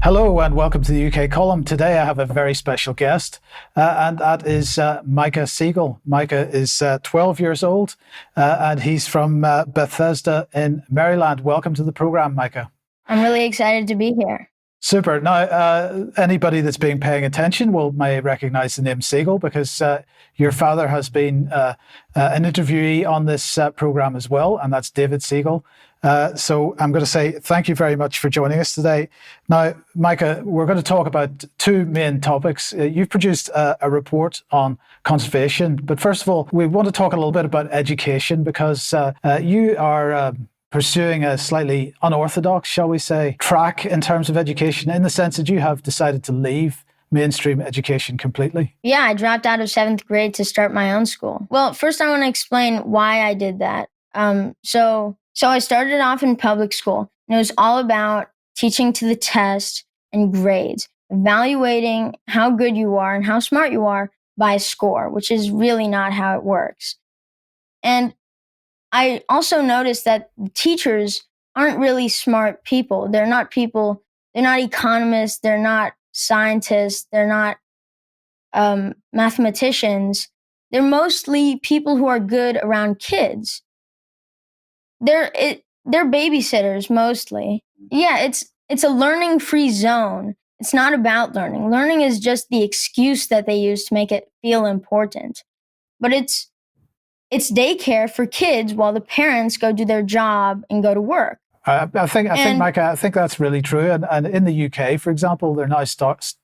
Hello and welcome to the UK column. Today I have a very special guest, and that is Micah Siegel. Micah is 12 years old, and he's from Bethesda in Maryland. Welcome to the program, Micah. I'm really excited to be here. Super. Now, anybody that's been paying attention may recognize the name Siegel because your father has been an interviewee on this program as well, and that's David Siegel. So I'm going to say thank you very much for joining us today. Now, Micah, we're going to talk about two main topics. You've produced a report on conservation, but first of all, we want to talk a little bit about education because you are pursuing a slightly unorthodox, shall we say, track in terms of education, in the sense that you have decided to leave mainstream education completely. Yeah, I dropped out of 7th grade to start my own school. Well, first I want to explain why I did that. So I started off in public school, and it was all about teaching to the test and grades, evaluating how good you are and how smart you are by a score, which is really not how it works. And I also noticed that teachers aren't really smart people. They're not economists, they're not scientists, they're not mathematicians. They're mostly people who are good around kids. They're babysitters mostly. Yeah, it's a learning-free zone. It's not about learning. Learning is just the excuse that they use to make it feel important. But it's daycare for kids while the parents go do their job and go to work. I think, Micah, I think that's really true. And in the UK, for example, they're now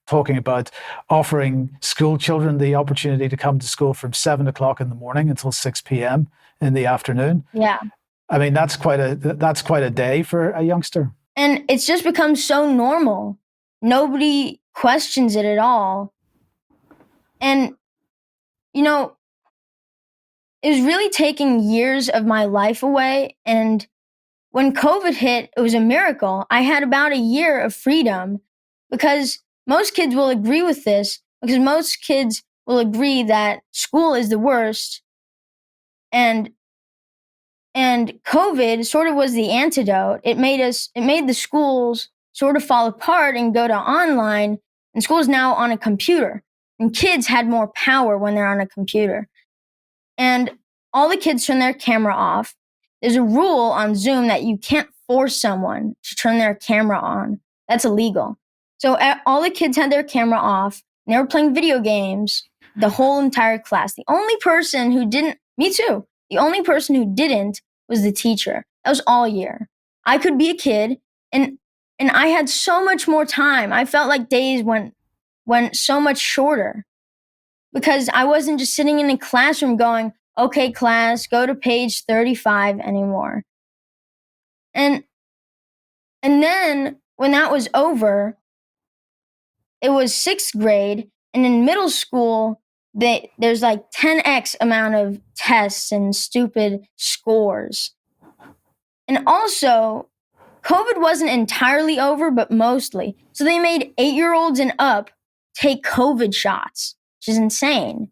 talking about offering school children the opportunity to come to school from 7 o'clock in the morning until 6 p.m. in the afternoon. Yeah. I mean, that's quite a day for a youngster. And it's just become so normal. Nobody questions it at all. And, it was really taking years of my life away. And when COVID hit, it was a miracle. I had about a year of freedom because most kids will agree with this, because most kids will agree that school is the worst. And COVID sort of was the antidote. It made the schools sort of fall apart and go to online, and school's now on a computer. And kids had more power when they're on a computer. And all the kids turn their camera off. There's a rule on Zoom that you can't force someone to turn their camera on. That's illegal. So all the kids had their camera off, and they were playing video games, the whole entire class. The only person who didn't, me too, the only person who didn't was the teacher. That was all year. I could be a kid, and I had so much more time. I felt like days went so much shorter because I wasn't just sitting in a classroom going, okay, class, go to page 35 anymore. And then when that was over, it was 6th grade, and in middle school, there's like 10x amount of tests and stupid scores. And also, COVID wasn't entirely over, but mostly. So they made 8-year-olds and up take COVID shots, which is insane.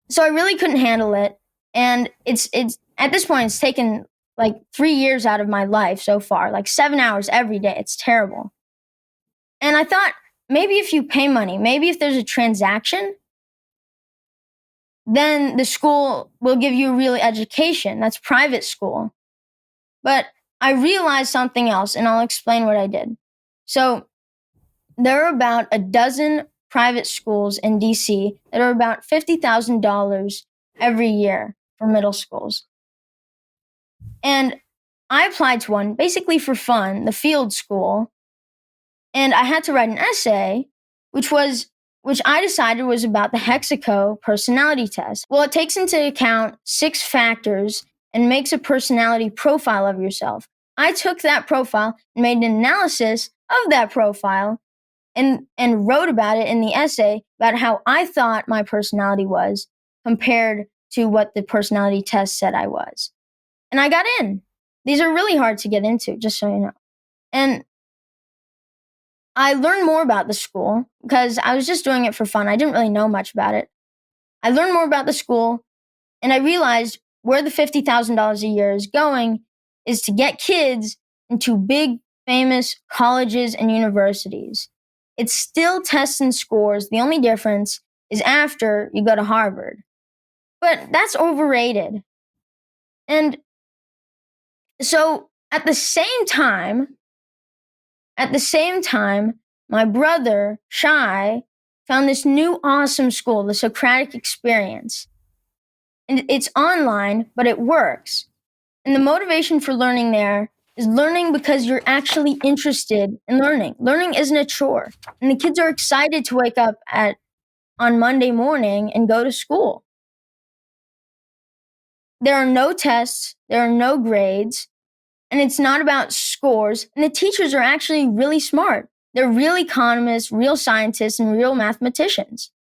So I really couldn't handle it. And it's at this point, it's taken like 3 years out of my life so far, like 7 hours every day. It's terrible. And I thought, maybe if you pay money, maybe if there's a transaction, then the school will give you a real education. That's private school. But I realized something else, and I'll explain what I did. So there are about a dozen private schools in DC that are about $50,000 every year for middle schools. And I applied to one basically for fun, the field school. And I had to write an essay, which I decided was about the Hexaco personality test. Well, it takes into account 6 factors and makes a personality profile of yourself. I took that profile and made an analysis of that profile and wrote about it in the essay about how I thought my personality was compared to what the personality test said I was. And I got in. These are really hard to get into, just so you know. And I learned more about the school because I was just doing it for fun. I didn't really know much about it. I learned more about the school, and I realized where the $50,000 a year is going is to get kids into big famous colleges and universities. It's still tests and scores. The only difference is after you go to Harvard. But that's overrated. And so at the same time, my brother, Shai, found this new awesome school, the Socratic Experience. And it's online, but it works. And the motivation for learning there is learning because you're actually interested in learning. Learning isn't a chore. And the kids are excited to wake up on Monday morning and go to school. There are no tests, there are no grades, and it's not about scores. And the teachers are actually really smart. They're real economists, real scientists, and real mathematicians.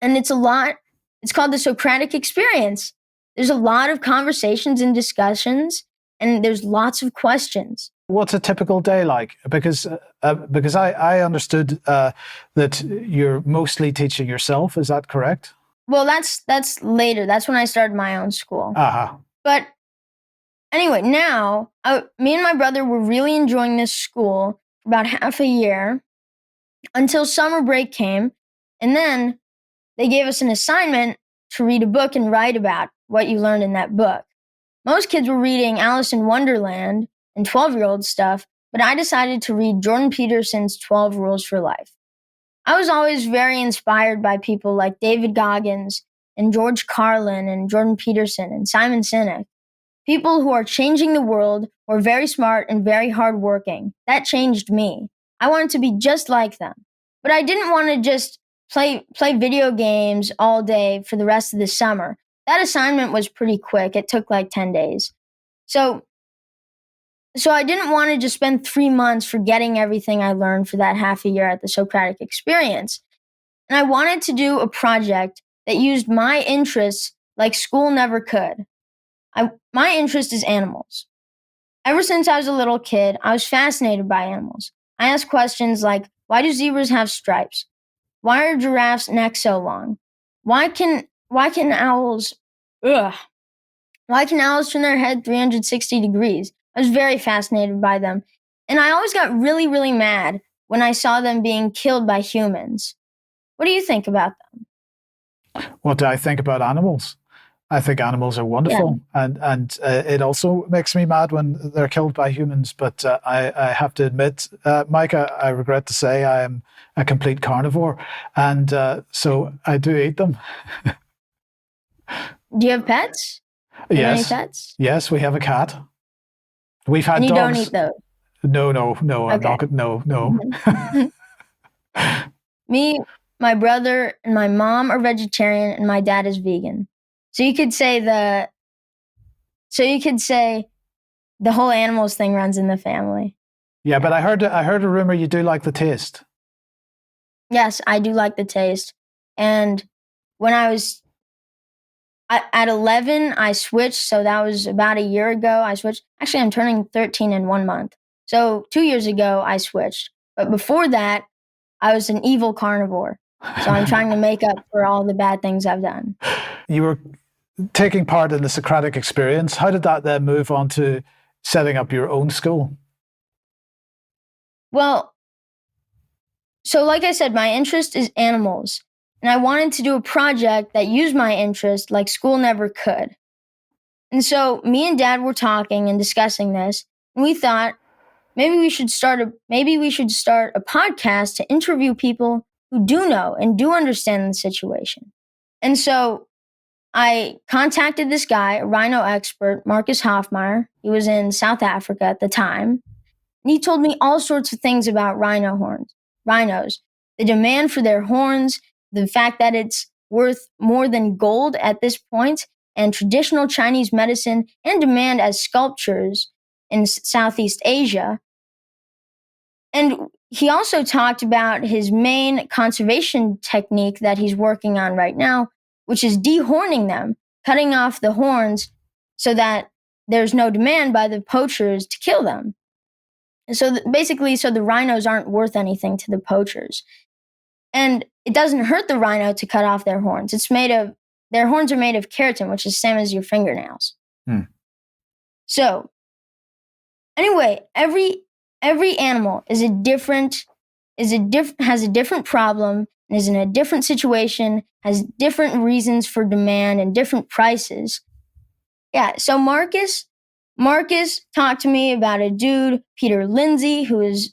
And it's called the Socratic Experience. There's a lot of conversations and discussions, and there's lots of questions. What's a typical day like? Because I understood that you're mostly teaching yourself. Is that correct? Well, that's later. That's when I started my own school. Uh-huh. But anyway, now me and my brother were really enjoying this school for about half a year until summer break came, and then they gave us an assignment to read a book and write about what you learned in that book. Most kids were reading Alice in Wonderland and 12-year-old stuff, but I decided to read Jordan Peterson's 12 Rules for Life. I was always very inspired by people like David Goggins and George Carlin and Jordan Peterson and Simon Sinek. People who are changing the world, who are very smart and very hardworking. That changed me. I wanted to be just like them. But I didn't want to just play video games all day for the rest of the summer. That assignment was pretty quick. It took like 10 days. So I didn't want to just spend 3 months forgetting everything I learned for that half a year at the Socratic Experience. And I wanted to do a project that used my interests like school never could. My interest is animals. Ever since I was a little kid, I was fascinated by animals. I asked questions like, why do zebras have stripes? Why are giraffes' necks so long? Why can owls turn their head 360 degrees? I was very fascinated by them. And I always got really, really mad when I saw them being killed by humans. What do you think about them? What do I think about animals? I think animals are wonderful, and it also makes me mad when they're killed by humans. But I have to admit, Micah, I regret to say I am a complete carnivore, and so I do eat them. Do you have pets? Do you have any pets? Yes, we have a cat. We've had and you dogs. Don't eat those? No, Okay. I'm not. No. Me, my brother, and my mom are vegetarian, and my dad is vegan. So you could say the whole animals thing runs in the family. Yeah, but I heard a rumor you do like the taste. Yes, I do like the taste. And when I was at 11, I switched. So that was about a year ago. I switched. Actually, I'm turning 13 in 1 month. So 2 years ago, I switched. But before that, I was an evil carnivore. So I'm trying to make up for all the bad things I've done. You were taking part in the Socratic Experience. How did that then move on to setting up your own school? Well, so like I said, my interest is animals. And I wanted to do a project that used my interest like school never could. And so me and Dad were talking and discussing this. And we thought maybe we should start a podcast to interview people who do know and do understand the situation. And so I contacted this guy, a rhino expert, Marcus Hoffmeyer. He was in South Africa at the time. And he told me all sorts of things about rhinos, the demand for their horns, the fact that it's worth more than gold at this point, and traditional Chinese medicine and demand as sculptures in Southeast Asia. And he also talked about his main conservation technique that he's working on right now, which is dehorning them, cutting off the horns so that there's no demand by the poachers to kill them. So basically, the rhinos aren't worth anything to the poachers. And it doesn't hurt the rhino to cut off their horns. Their horns are made of keratin, which is the same as your fingernails. So Anyway, every animal has a different problem, and is in a different situation, has different reasons for demand and different prices. Yeah, so Marcus talked to me about a dude, Peter Lindsay, who is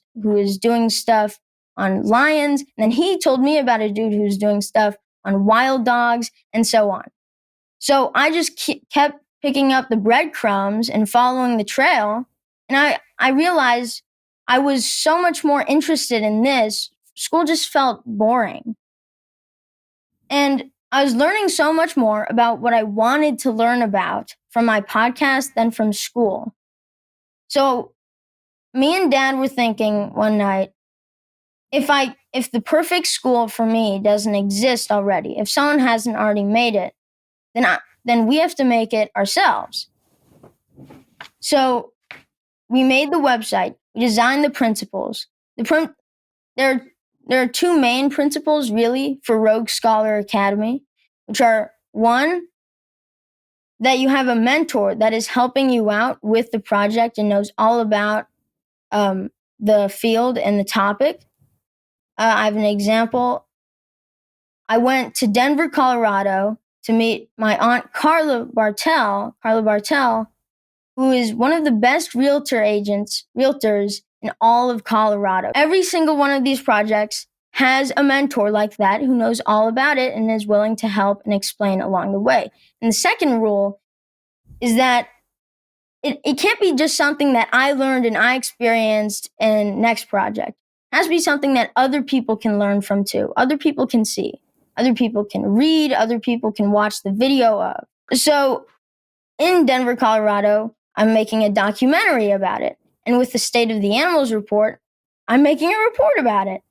doing stuff on lions, and then he told me about a dude who's doing stuff on wild dogs, and so on. So I just kept picking up the breadcrumbs and following the trail, and I realized I was so much more interested in this. School just felt boring. And I was learning so much more about what I wanted to learn about from my podcast than from school. So me and Dad were thinking one night, if the perfect school for me doesn't exist already, if someone hasn't already made it, then we have to make it ourselves. So we made the website, we designed the principles. There are two main principles really for Rogue Scholar Academy, which are one, that you have a mentor that is helping you out with the project and knows all about the field and the topic. I have an example. I went to Denver, Colorado to meet my aunt Carla Bartel, who is one of the best realtors in all of Colorado. Every single one of these projects has a mentor like that who knows all about it and is willing to help and explain along the way. And the second rule is that it can't be just something that I learned and I experienced in next project. It has to be something that other people can learn from too. Other people can see. Other people can read. Other people can watch the video of. So in Denver, Colorado, I'm making a documentary about it. And with the State of the Animals report, I'm making a report about it.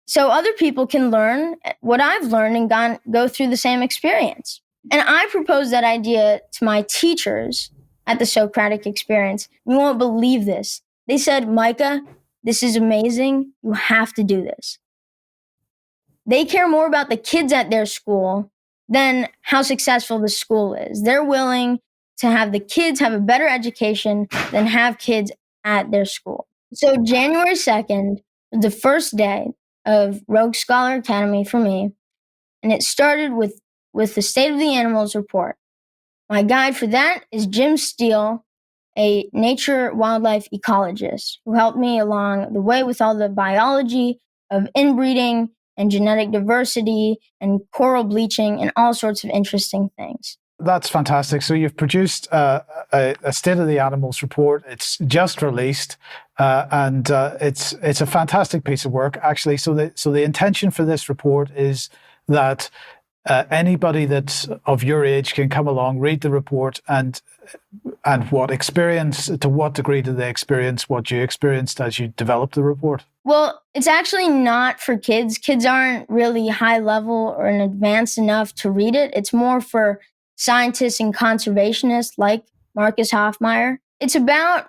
So other people can learn what I've learned and go through the same experience. And I proposed that idea to my teachers at the Socratic Experience. You won't believe this. They said, Micah, this is amazing. You have to do this. They care more about the kids at their school than how successful the school is. They're willing to have the kids have a better education than have kids at their school. So January 2nd was the first day of Rogue Scholar Academy for me, and it started with the State of the Animals report. My guide for that is Jim Steele, a nature wildlife ecologist who helped me along the way with all the biology of inbreeding and genetic diversity and coral bleaching and all sorts of interesting things. That's fantastic. So you've produced a State of the Animals report. It's just released, and it's a fantastic piece of work, actually. So the intention for this report is that anybody that's of your age can come along, read the report, and to what degree do they experience what you experienced as you developed the report? Well, it's actually not for kids. Kids aren't really high level or advanced enough to read it. It's more for scientists and conservationists like Marcus Hoffmeyer. It's about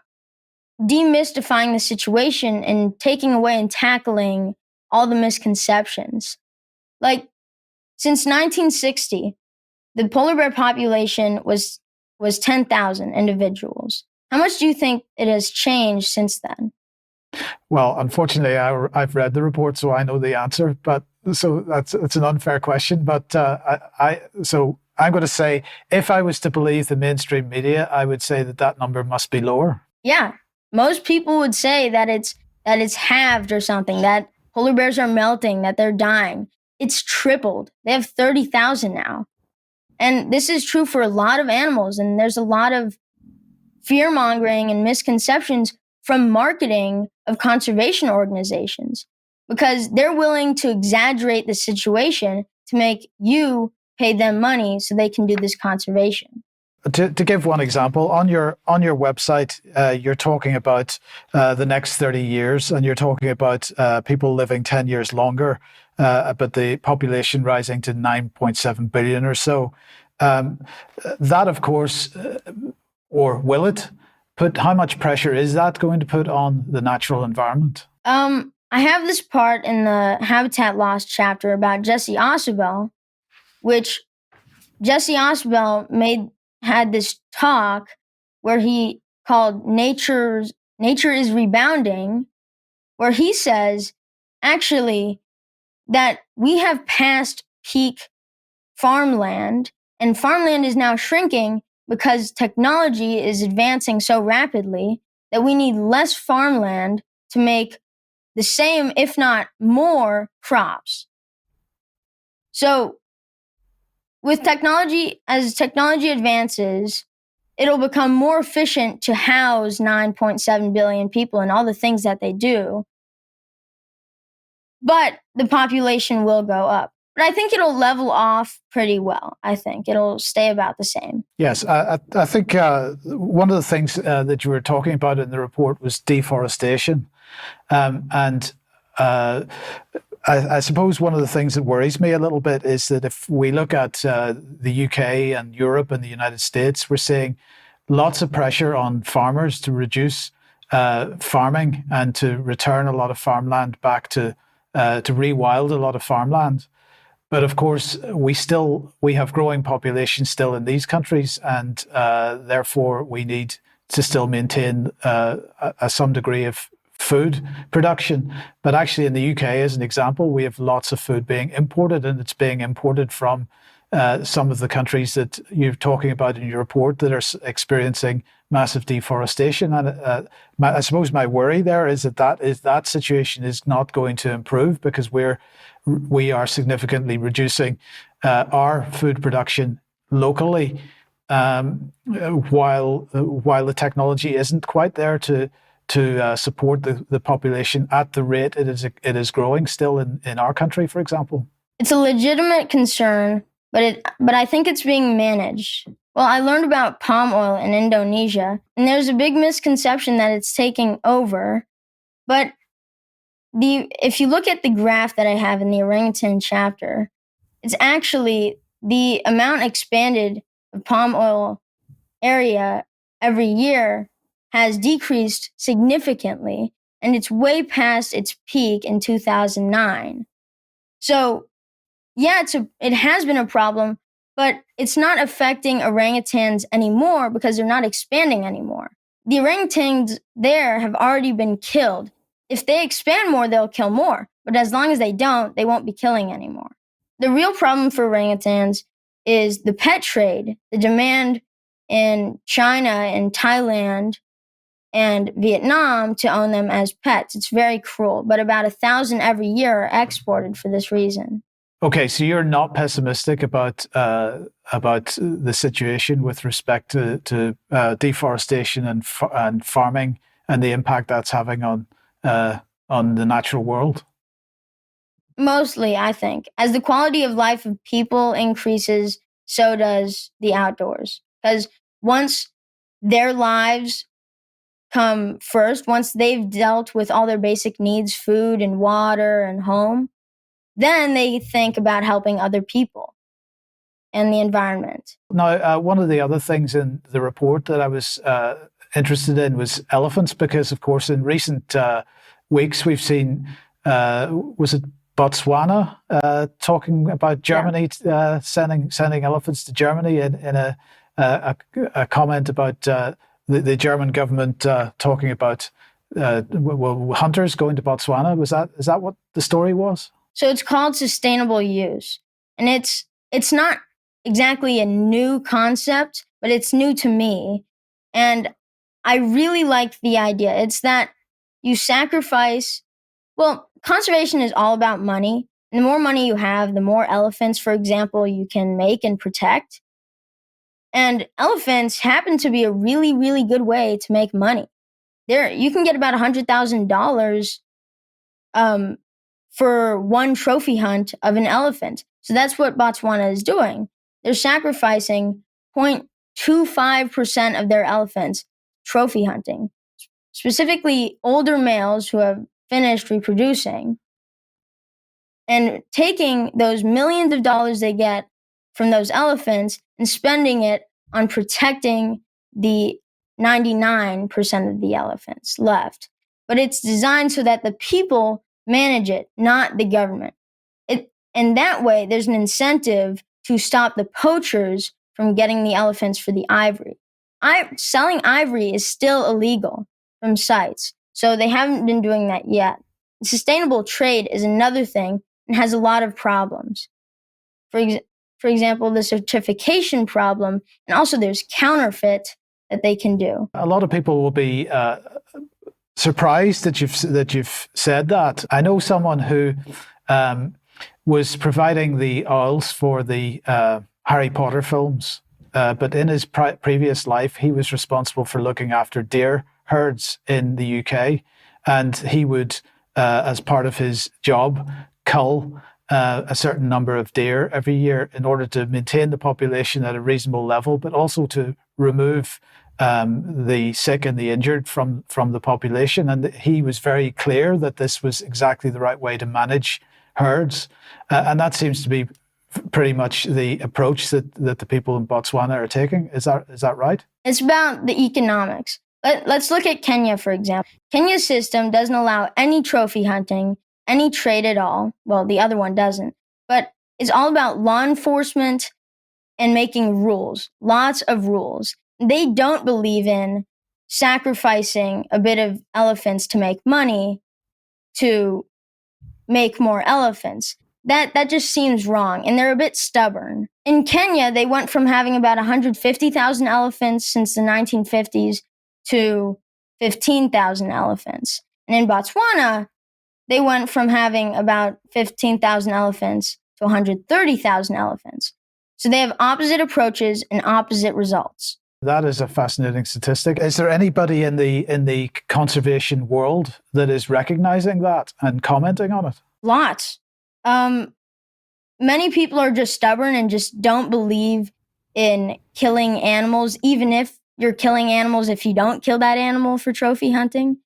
demystifying the situation and taking away and tackling all the misconceptions. Like, since 1960, the polar bear population was 10,000 individuals. How much do you think it has changed since then? Well, unfortunately, I've read the report, so I know the answer. But so it's an unfair question. But I'm going to say, if I was to believe the mainstream media, I would say that number must be lower. Yeah, most people would say that it's halved or something. That polar bears are melting, that they're dying. It's tripled. They have 30,000 now. And this is true for a lot of animals. And there's a lot of fear-mongering and misconceptions from marketing of conservation organizations because they're willing to exaggerate the situation to make you pay them money so they can do this conservation. To give one example, on your website, you're talking about the next 30 years, and you're talking about people living 10 years longer, but the population rising to 9.7 billion or so. That, of course, or will it how much pressure is that going to put on the natural environment? I have this part in the Habitat Loss chapter about Jesse Ausubel, which Jesse Ausubel had this talk where he called Nature is Rebounding, where he says actually that we have passed peak farmland, and farmland is now shrinking because technology is advancing so rapidly that we need less farmland to make the same, if not more, crops. So with technology, as technology advances, it'll become more efficient to house 9.7 billion people and all the things that they do. But the population will go up. But I think it'll level off pretty well. I think it'll stay about the same. Yes, I think one of the things that you were talking about in the report was deforestation. And I suppose one of the things that worries me a little bit is that if we look at the UK and Europe and the United States, we're seeing lots of pressure on farmers to reduce farming and to return a lot of farmland back to rewild a lot of farmland. But of course, we have growing populations still in these countries, and therefore we need to still maintain some degree of food production. But actually in the UK, as an example, we have lots of food being imported, and it's being imported from some of the countries that you're talking about in your report that are experiencing massive deforestation. And I suppose my worry there is that situation is not going to improve because we are significantly reducing our food production locally, while the technology isn't quite there to support the population at the rate it is growing still in our country, for example. It's a legitimate concern, but I think it's being managed. Well, I learned about palm oil in Indonesia, and there's a big misconception that it's taking over. But if you look at the graph that I have in the orangutan chapter, it's actually the amount expanded of palm oil area every year has decreased significantly, and it's way past its peak in 2009. So, yeah, it has been a problem, but it's not affecting orangutans anymore because they're not expanding anymore. The orangutans there have already been killed. If they expand more, they'll kill more. But as long as they don't, they won't be killing anymore. The real problem for orangutans is the pet trade, the demand in China and Thailand and Vietnam to own them as pets. It's very cruel, but about 1,000 every year are exported for this reason. Okay, so you're not pessimistic about the situation with respect to deforestation and farming and the impact that's having on the natural world? Mostly, I think. As the quality of life of people increases, so does the outdoors. Because once their lives come first, once they've dealt with all their basic needs, food and water and home, then they think about helping other people and the environment. Now, one of the other things in the report that I was interested in was elephants, because, of course, in recent weeks we've seen, was it Botswana talking about Germany sending elephants to Germany in a comment about the German government talking about hunters going to Botswana. Is that what the story was? So it's called sustainable use, and it's not exactly a new concept, but it's new to me, and I really like the idea. It's that you sacrifice. Well, conservation is all about money. And the more money you have, the more elephants, for example, you can make and protect. And elephants happen to be a really, really good way to make money. You can get about $100,000 for one trophy hunt of an elephant. So that's what Botswana is doing. They're sacrificing 0.25% of their elephants trophy hunting, specifically older males who have finished reproducing, and taking those millions of dollars they get from those elephants and spending it on protecting the 99% of the elephants left. But it's designed so that the people manage it, not the government. And that way, there's an incentive to stop the poachers from getting the elephants for the ivory. selling ivory is still illegal from sites, so they haven't been doing that yet. Sustainable trade is another thing and has a lot of problems. For example, the certification problem, and also there's counterfeit that they can do. A lot of people will be surprised that you've said that. I know someone who was providing the oils for the Harry Potter films, but in his previous life, he was responsible for looking after deer herds in the UK, and he would, as part of his job, cull a certain number of deer every year in order to maintain the population at a reasonable level, but also to remove the sick and the injured from the population. And he was very clear that this was exactly the right way to manage herds. And that seems to be pretty much the approach that the people in Botswana are taking. Is that right? It's about the economics. Let's look at Kenya, for example. Kenya's system doesn't allow any trophy hunting, any trade at all. Well, the other one doesn't. But it's all about law enforcement and making rules, lots of rules. They don't believe in sacrificing a bit of elephants to make money to make more elephants. That just seems wrong, and they're a bit stubborn. In Kenya, they went from having about 150,000 elephants since the 1950s to 15,000 elephants. And in Botswana, they went from having about 15,000 elephants to 130,000 elephants. So they have opposite approaches and opposite results. That is a fascinating statistic. Is there anybody in the conservation world that is recognizing that and commenting on it? Lots. Many people are just stubborn and just don't believe in killing animals, even if you're killing animals if you don't kill that animal for trophy hunting.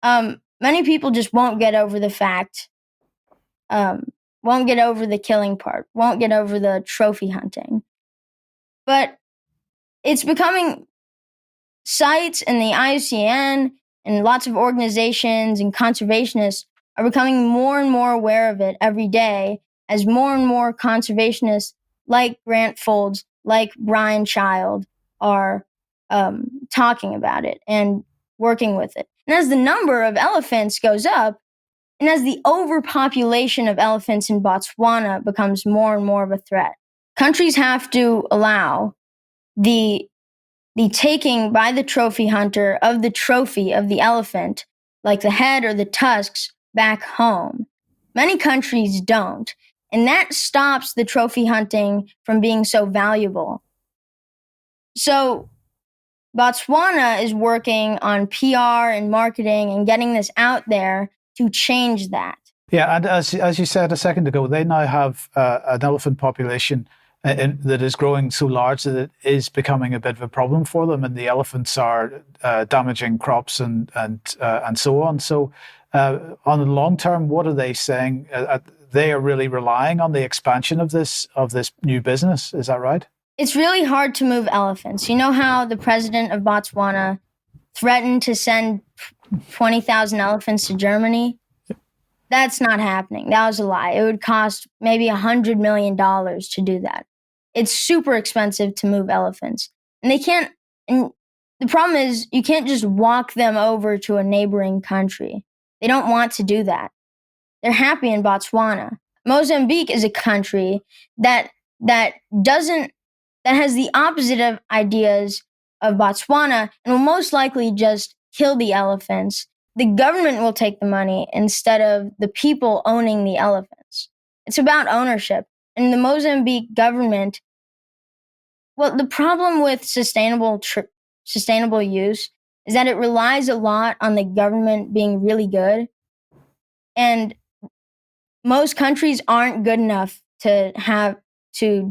Many people just won't get over the fact, won't get over the killing part, won't get over the trophy hunting. But it's becoming, sites and the IUCN and lots of organizations and conservationists are becoming more and more aware of it every day as more and more conservationists like Grant Folds, like Brian Child are talking about it and working with it. And as the number of elephants goes up, and as the overpopulation of elephants in Botswana becomes more and more of a threat, countries have to allow the taking by the trophy hunter of the trophy of the elephant, like the head or the tusks, back home. Many countries don't, and that stops the trophy hunting from being so valuable. So Botswana is working on PR and marketing and getting this out there to change that. Yeah, and as you said a second ago, they now have an elephant population that is growing so large that it is becoming a bit of a problem for them, and the elephants are damaging crops and so on. So, on the long term, what are they saying? They are really relying on the expansion of this new business. Is that right? It's really hard to move elephants. You know how the president of Botswana threatened to send 20,000 elephants to Germany? That's not happening. That was a lie. It would cost maybe $100 million to do that. It's super expensive to move elephants. And they can't, and the problem is you can't just walk them over to a neighboring country. They don't want to do that. They're happy in Botswana. Mozambique is a country that has the opposite of ideas of Botswana and will most likely just kill the elephants. The government will take the money instead of the people owning the elephants. It's about ownership. And the Mozambique government, well, the problem with sustainable use is that it relies a lot on the government being really good. And most countries aren't good enough to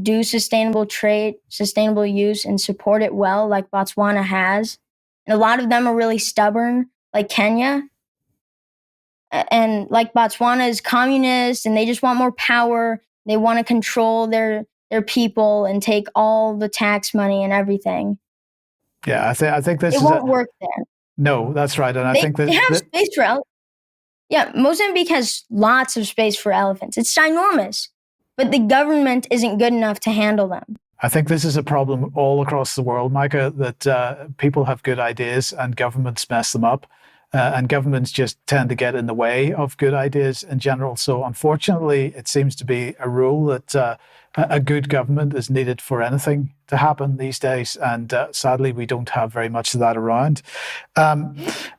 do sustainable trade, sustainable use, and support it well, like Botswana has. And a lot of them are really stubborn, like Kenya. And like Botswana is communist, and they just want more power. They want to control their people and take all the tax money and everything. Yeah, I think this it won't work there. No, that's right. And I think they have space for elephants. Yeah, Mozambique has lots of space for elephants. It's ginormous. But the government isn't good enough to handle them. I think this is a problem all across the world, Micah, that people have good ideas and governments mess them up. And governments just tend to get in the way of good ideas in general. So, unfortunately, it seems to be a rule that a good government is needed for anything to happen these days. And sadly, we don't have very much of that around.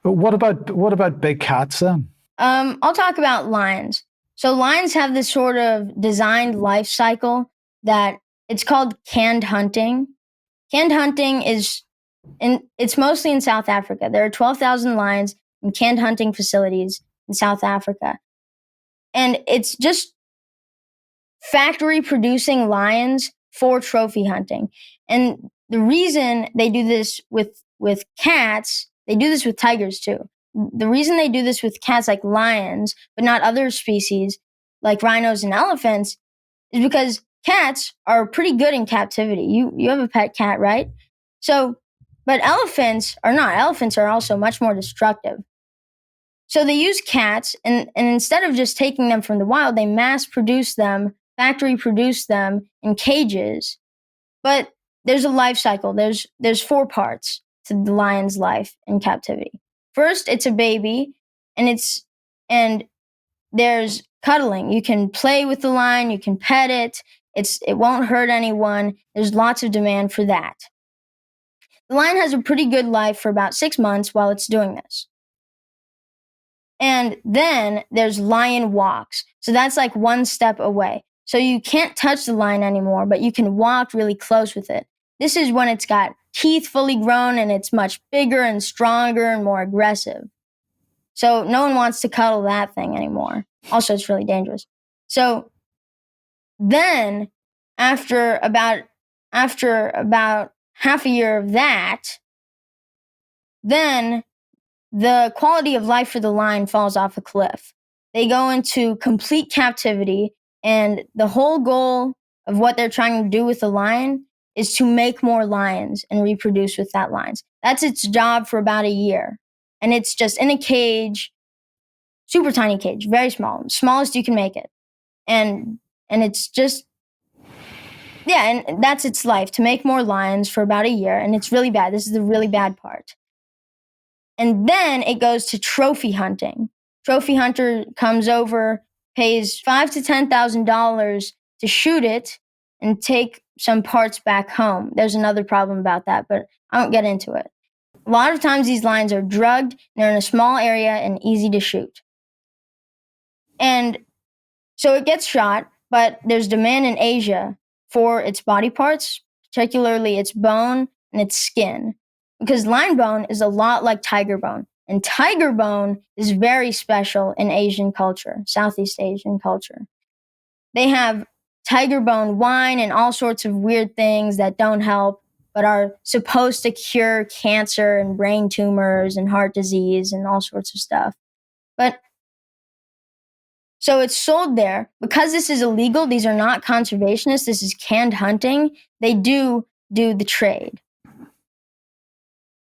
What about big cats then? I'll talk about lions. So lions have this sort of designed life cycle that it's called canned hunting. Canned hunting it's mostly in South Africa. There are 12,000 lions in canned hunting facilities in South Africa. And it's just factory producing lions for trophy hunting. And the reason they do this with cats, they do this with tigers too. The reason they do this with cats like lions, but not other species like rhinos and elephants, is because cats are pretty good in captivity. You have a pet cat, right? So, but elephants are not. Elephants are also much more destructive. So they use cats, and instead of just taking them from the wild, they mass produce them, factory produce them in cages. But there's a life cycle. There's 4 parts to the lion's life in captivity. First, it's a baby, and there's cuddling. You can play with the lion, you can pet it. It won't hurt anyone. There's lots of demand for that. The lion has a pretty good life for about 6 months while it's doing this. And then there's lion walks. So that's like 1 step away. So you can't touch the lion anymore, but you can walk really close with it. This is when it's got teeth fully grown and it's much bigger and stronger and more aggressive. So no one wants to cuddle that thing anymore. Also, it's really dangerous. So then after about half a year of that, then the quality of life for the lion falls off a cliff. They go into complete captivity, and the whole goal of what they're trying to do with the lion is to make more lions and reproduce with that lions. That's its job for about a year. And it's just in a cage, super tiny cage, very small, smallest you can make it. And it's just, yeah, and that's its life, to make more lions for about a year. And it's really bad. This is the really bad part. And then it goes to trophy hunting. Trophy hunter comes over, pays $5,000 to $10,000 to shoot it and take some parts back home. There's another problem about that, but I won't get into it. A lot of times these lions are drugged, and they're in a small area and easy to shoot. And so it gets shot, but there's demand in Asia for its body parts, particularly its bone and its skin. Because lion bone is a lot like tiger bone. And tiger bone is very special in Asian culture, Southeast Asian culture. They have tiger bone wine and all sorts of weird things that don't help, but are supposed to cure cancer and brain tumors and heart disease and all sorts of stuff. But so it's sold there. Because this is illegal, these are not conservationists, this is canned hunting, they do the trade.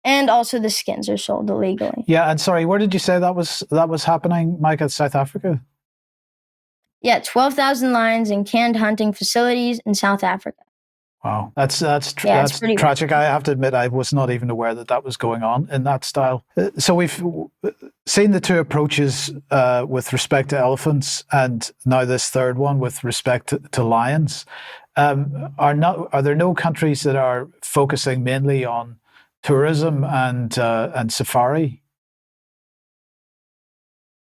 And also the skins are sold illegally. Yeah, and sorry, where did you say that was happening, Micah? South Africa? Yeah, 12,000 lions in canned hunting facilities in South Africa. Wow, that's pretty tragic. I have to admit, I was not even aware that was going on in that style. So we've seen the 2 approaches with respect to elephants, and now this third one with respect to lions. Are there no countries that are focusing mainly on tourism and safari?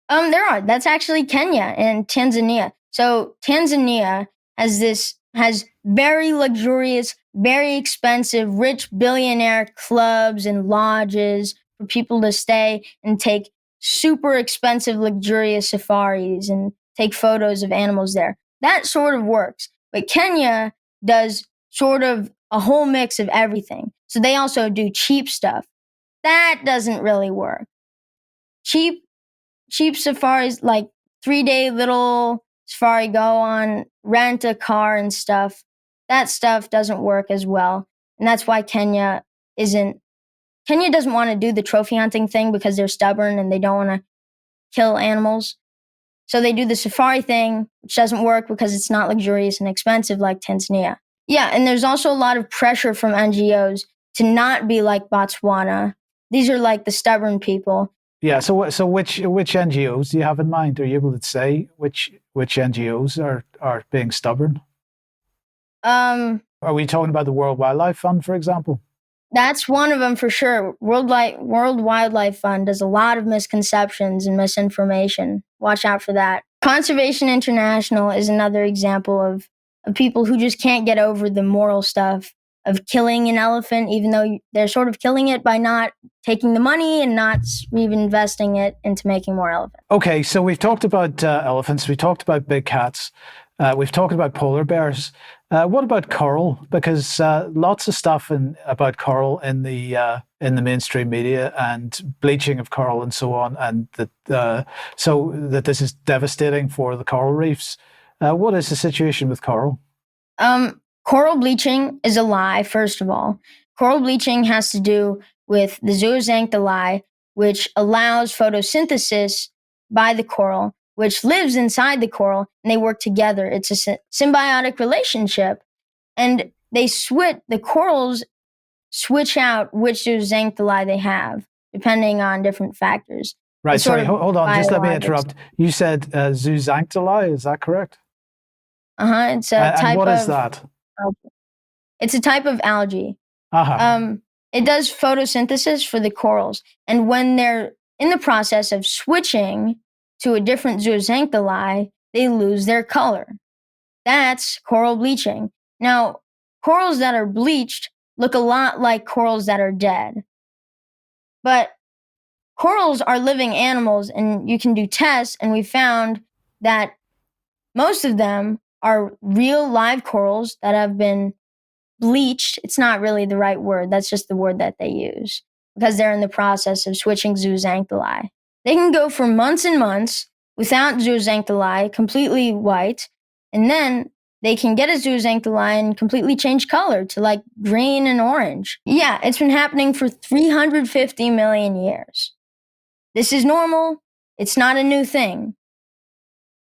There are. That's actually Kenya and Tanzania. So Tanzania has very luxurious, very expensive, rich billionaire clubs and lodges for people to stay and take super expensive, luxurious safaris and take photos of animals there. That sort of works. But Kenya does sort of a whole mix of everything. So they also do cheap stuff. That doesn't really work. Cheap safaris, like 3-day little safari, go on, rent a car and stuff. That stuff doesn't work as well. And that's why Kenya doesn't want to do the trophy hunting thing, because they're stubborn and they don't want to kill animals. So they do the safari thing, which doesn't work because it's not luxurious and expensive like Tanzania. Yeah, and there's also a lot of pressure from NGOs to not be like Botswana. These are like the stubborn people. Yeah. So which NGOs do you have in mind? Are you able to say which NGOs are being stubborn? Are we talking about the World Wildlife Fund, for example? That's one of them for sure. World Wildlife Fund does a lot of misconceptions and misinformation. Watch out for that. Conservation International is another example of people who just can't get over the moral stuff of killing an elephant, even though they're sort of killing it by not taking the money and not reinvesting it into making more elephants. Okay, so we've talked about elephants, we talked about big cats, we've talked about polar bears. What about coral? Because lots of stuff about coral in the mainstream media, and bleaching of coral and so on, and so that this is devastating for the coral reefs. What is the situation with coral? Coral bleaching is a lie, first of all. Coral bleaching has to do with the zooxanthellae, which allows photosynthesis by the coral, which lives inside the coral, and they work together. It's a symbiotic relationship. And the corals switch out which zooxanthellae they have, depending on different factors. Right, sorry, hold on, just let me interrupt. You said zooxanthellae, is that correct? It's a type of... And what is that? It's a type of algae. Uh-huh. It does photosynthesis for the corals. And when they're in the process of switching to a different zooxanthellae, they lose their color. That's coral bleaching. Now, corals that are bleached look a lot like corals that are dead. But corals are living animals, and you can do tests, and we found that most of them are real live corals that have been bleached. It's not really the right word. That's just the word that they use because they're in the process of switching zooxanthellae. They can go for months and months without zooxanthellae, completely white, and then they can get a zooxanthellae and completely change color to like green and orange. Yeah, it's been happening for 350 million years. This is normal. It's not a new thing.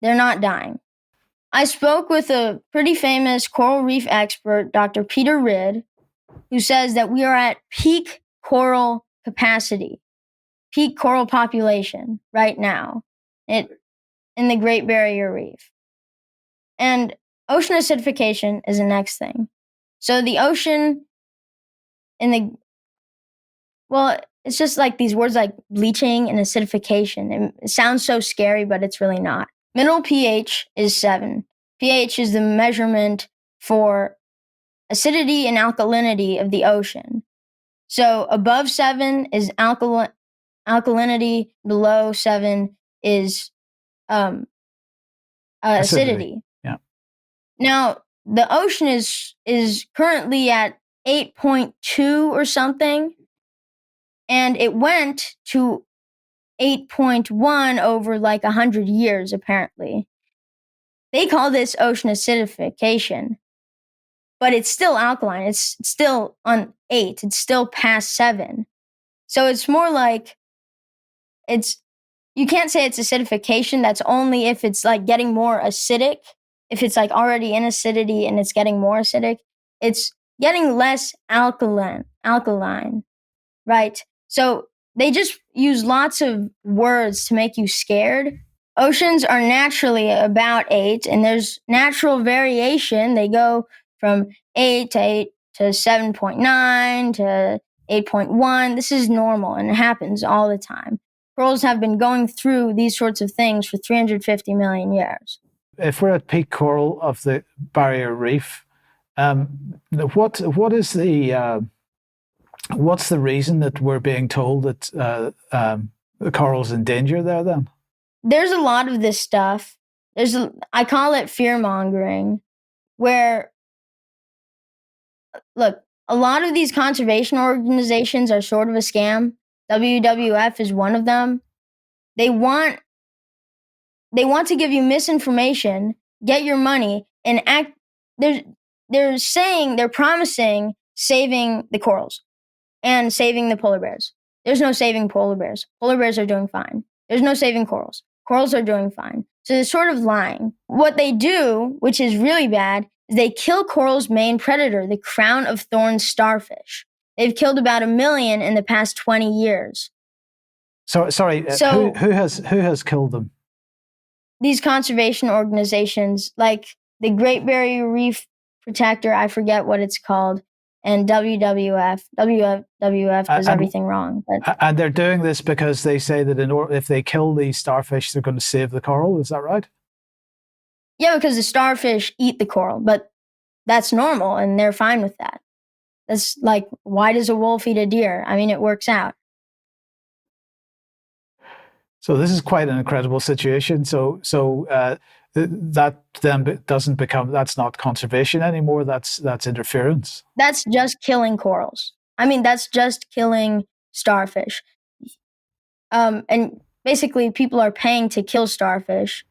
They're not dying. I spoke with a pretty famous coral reef expert, Dr. Peter Ridd, who says that we are at peak coral capacity, peak coral population right now in the Great Barrier Reef. And ocean acidification is the next thing. So the ocean it's just like these words like bleaching and acidification. It sounds so scary, but it's really not. Middle pH is 7. pH is the measurement for acidity and alkalinity of the ocean. So above 7 is alkalinity, below 7 is acidity. Yeah. Now, the ocean is currently at 8.2 or something, and it went to 8.1 over like 100 years, apparently. They call this ocean acidification, but it's still alkaline. It's still on 8. It's still past 7. So it's more like you can't say it's acidification. That's only if it's like getting more acidic. If it's like already in acidity and it's getting more acidic, it's getting less alkaline, right? So they just use lots of words to make you scared. Oceans are naturally about 8, and there's natural variation. They go from 8 to 7.9 to 8.1. This is normal, and it happens all the time. Corals have been going through these sorts of things for 350 million years. If we're at peak coral of the Barrier Reef, what's the reason that we're being told that the coral's in danger there then? There's a lot of this stuff. I call it fear-mongering, where, look, a lot of these conservation organizations are sort of a scam. WWF is one of them. They want to give you misinformation, get your money, and act. They're promising saving the corals and saving the polar bears. There's no saving polar bears. Polar bears are doing fine. There's no saving corals. Corals are doing fine. So they're sort of lying. What they do, which is really bad, is they kill coral's main predator, the crown of thorns starfish. They've killed about 1 million in the past 20 years. Sorry, So who has killed them? these conservation organizations like the Great Barrier Reef Protector, I forget what it's called, and WWF. WWF does everything wrong. And they're doing this because they say that if they kill these starfish, they're going to save the coral. Is that right? Yeah, because the starfish eat the coral, but that's normal and they're fine with that. That's like, why does a wolf eat a deer? I mean, it works out. So this is quite an incredible situation. So that then doesn't become, that's not conservation anymore. That's interference. That's just killing corals. I mean, that's just killing starfish. And basically, people are paying to kill starfish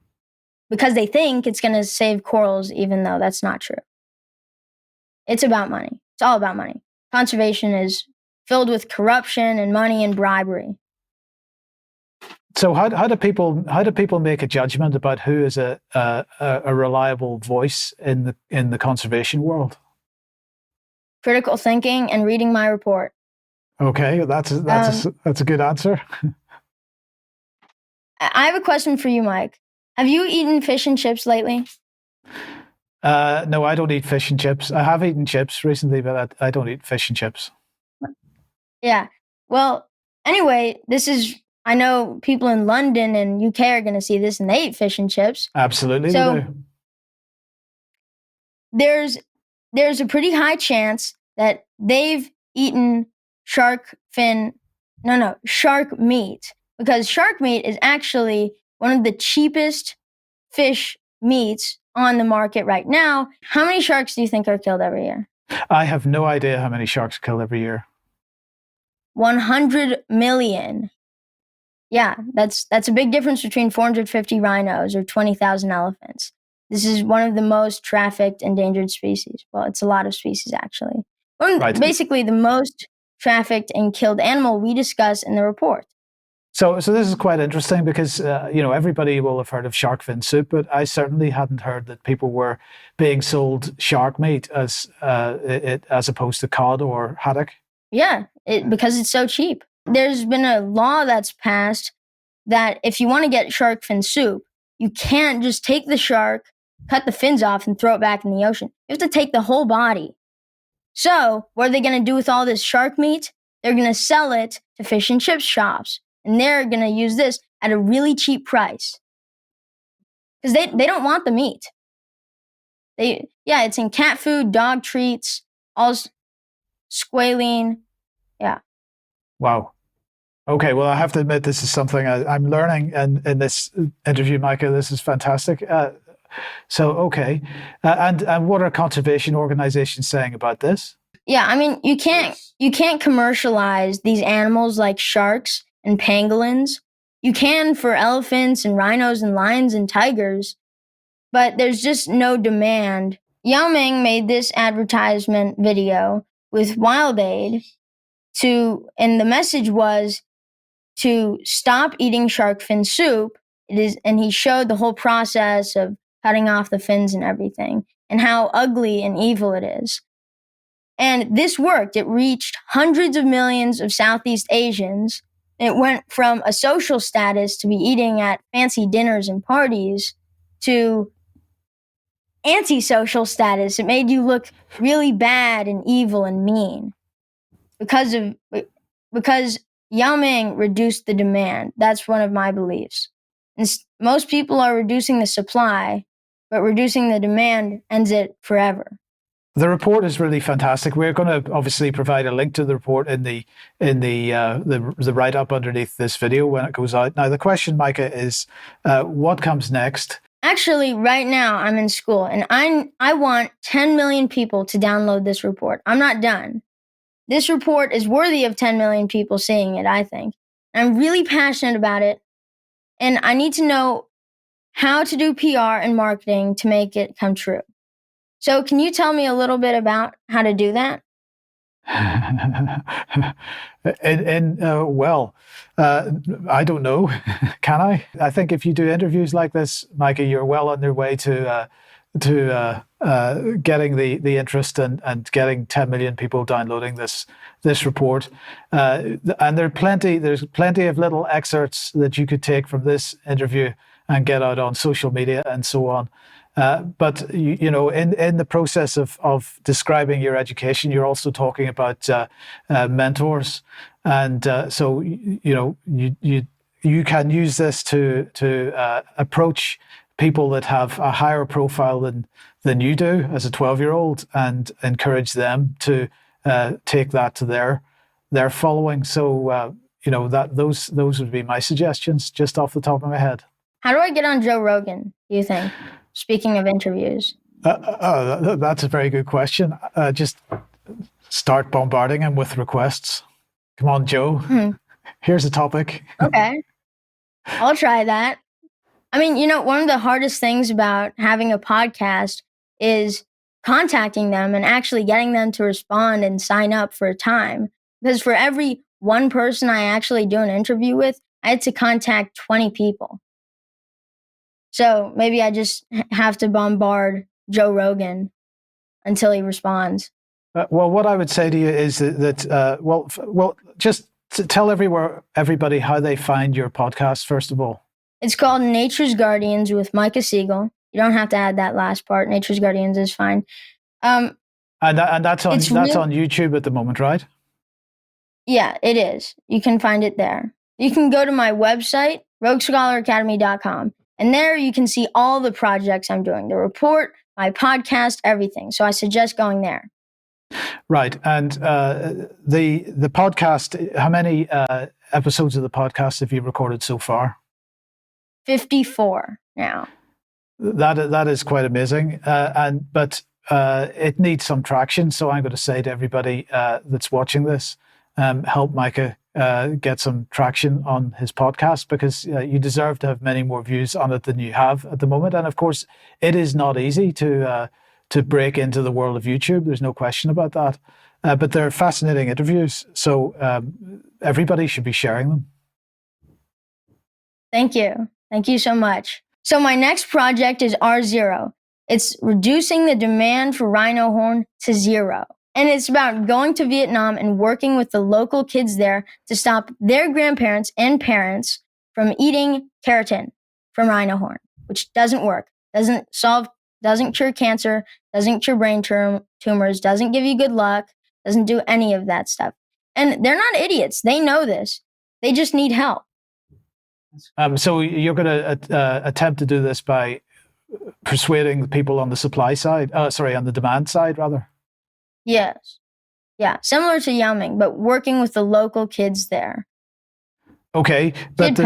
because they think it's going to save corals, even though that's not true. It's about money. It's all about money. Conservation is filled with corruption and money and bribery. So how do people make a judgment about who is a reliable voice in the conservation world? Critical thinking and reading my report. Okay, that's a good answer. I have a question for you, Mike. Have you eaten fish and chips lately? No, I don't eat fish and chips. I have eaten chips recently, but I don't eat fish and chips. Yeah. Well, anyway, I know people in London and UK are going to see this and they eat fish and chips. Absolutely. So there's a pretty high chance that they've eaten shark meat, because shark meat is actually one of the cheapest fish meats on the market right now. How many sharks do you think are killed every year? I have no idea how many sharks are killed every year. 100 million. Yeah, that's a big difference between 450 rhinos or 20,000 elephants. This is one of the most trafficked endangered species. Well, it's a lot of species, actually. Right. Basically, the most trafficked and killed animal we discuss in the report. So this is quite interesting because everybody will have heard of shark fin soup, but I certainly hadn't heard that people were being sold shark meat as opposed to cod or haddock. Yeah, because it's so cheap. There's been a law that's passed that if you want to get shark fin soup, you can't just take the shark, cut the fins off, and throw it back in the ocean. You have to take the whole body. So what are they going to do with all this shark meat? They're going to sell it to fish and chip shops. And they're going to use this at a really cheap price. Because they don't want the meat. It's in cat food, dog treats, all squalene. Yeah. Wow. Okay, well, I have to admit, this is something I'm learning in this interview, Micah. This is fantastic. Okay. And what are conservation organizations saying about this? Yeah, I mean, you can't commercialize these animals like sharks and pangolins. You can for elephants and rhinos and lions and tigers, but there's just no demand. Yao Ming made this advertisement video with WildAid and the message was to stop eating shark fin soup. And he showed the whole process of cutting off the fins and everything, and how ugly and evil it is. And this worked. It reached hundreds of millions of Southeast Asians. It went from a social status to be eating at fancy dinners and parties to antisocial status. It made you look really bad and evil and mean because Yao Ming reduced the demand. That's one of my beliefs. And most people are reducing the supply, but reducing the demand ends it forever. The report is really fantastic. We're going to obviously provide a link to the report in the write-up underneath this video when it goes out. Now, the question, Micah, is what comes next? Actually, right now I'm in school, and I want 10 million people to download this report. I'm not done. This report is worthy of 10 million people seeing it, I think. I'm really passionate about it, and I need to know how to do PR and marketing to make it come true. So can you tell me a little bit about how to do that? I don't know. Can I? I think if you do interviews like this, Micah, you're well on your way to getting the interest and getting 10 million people downloading this report. And there's plenty of little excerpts that you could take from this interview and get out on social media and so on. But you know, in the process of describing your education, you're also talking about mentors, and so you know you can use this to approach people that have a higher profile than you do as a 12-year-old, and encourage them to take that to their following. So you know, that those would be my suggestions, just off the top of my head. How do I get on Joe Rogan, do you think? Speaking of interviews. That's a very good question. Just start bombarding him with requests. Come on, Joe. Here's a topic. Okay. I'll try that. I mean, you know, one of the hardest things about having a podcast is contacting them and actually getting them to respond and sign up for a time. Because for every one person I actually do an interview with, I had to contact 20 people. So maybe I just have to bombard Joe Rogan until he responds. Well, what I would say to you is that just to tell everybody how they find your podcast, first of all. It's called Nature's Guardians with Micah Siegel. You don't have to add that last part. Nature's Guardians is fine. And that's on YouTube at the moment, right? Yeah, it is. You can find it there. You can go to my website, roguescholaracademy.com. And there you can see all the projects I'm doing, the report, my podcast, everything. So I suggest going there. Right. And the podcast, how many episodes of the podcast have you recorded so far? 54 now. That is quite amazing. But it needs some traction. So I'm going to say to everybody that's watching this, help Micah get some traction on his podcast, because you deserve to have many more views on it than you have at the moment. And of course, it is not easy to break into the world of YouTube. There's no question about that. But they're fascinating interviews, so everybody should be sharing them. Thank you. Thank you so much. So my next project is R0. It's reducing the demand for rhino horn to zero. And it's about going to Vietnam and working with the local kids there to stop their grandparents and parents from eating keratin from rhino horn, which doesn't work, doesn't cure cancer, doesn't cure brain tumors, doesn't give you good luck, doesn't do any of that stuff. And they're not idiots. They know this. They just need help. So you're going to attempt to do this by persuading the people on the supply side, on the demand side, rather? Yes. Yeah, similar to Yao Ming, but working with the local kids there. Okay, but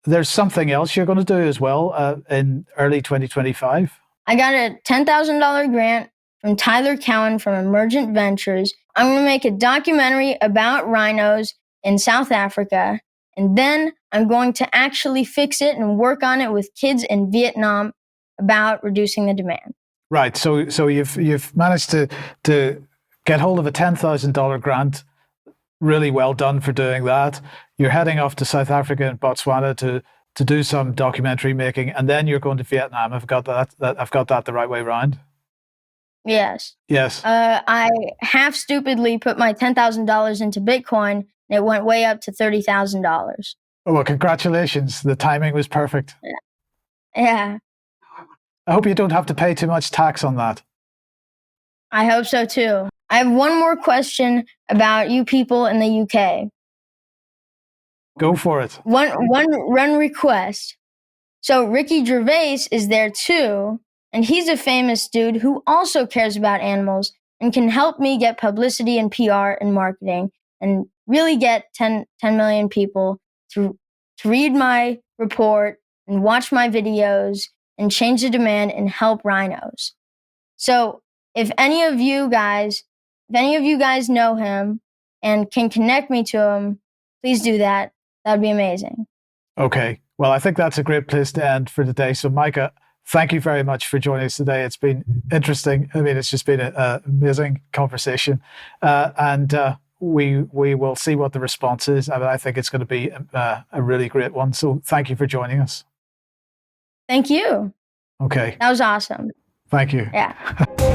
there's something else you're going to do as well in early 2025. I got a $10,000 grant from Tyler Cowan from Emergent Ventures. I'm going to make a documentary about rhinos in South Africa, and then I'm going to actually fix it and work on it with kids in Vietnam about reducing the demand. Right. So you've managed to get hold of a $10,000 grant. Really well done for doing that. You're heading off to South Africa and Botswana to do some documentary making, and then you're going to Vietnam. I've got that the right way around. Yes. Yes. I half stupidly put my $10,000 into Bitcoin, and it went way up to $30,000. Oh, well, congratulations. The timing was perfect. Yeah. I hope you don't have to pay too much tax on that. I hope so too. I have one more question about you people in the UK. Go for it. One request. So Ricky Gervais is there too, and he's a famous dude who also cares about animals and can help me get publicity and PR and marketing and really get 10 million people to read my report and watch my videos and change the demand and help rhinos. So if any of you guys know him and can connect me to him, please do that. That'd be amazing. Okay. Well, I think that's a great place to end for today. So Micah, thank you very much for joining us today. It's been interesting. I mean, it's just been an amazing conversation. And we will see what the response is. I mean, I think it's going to be a really great one. So thank you for joining us. Thank you. Okay. That was awesome. Thank you. Yeah.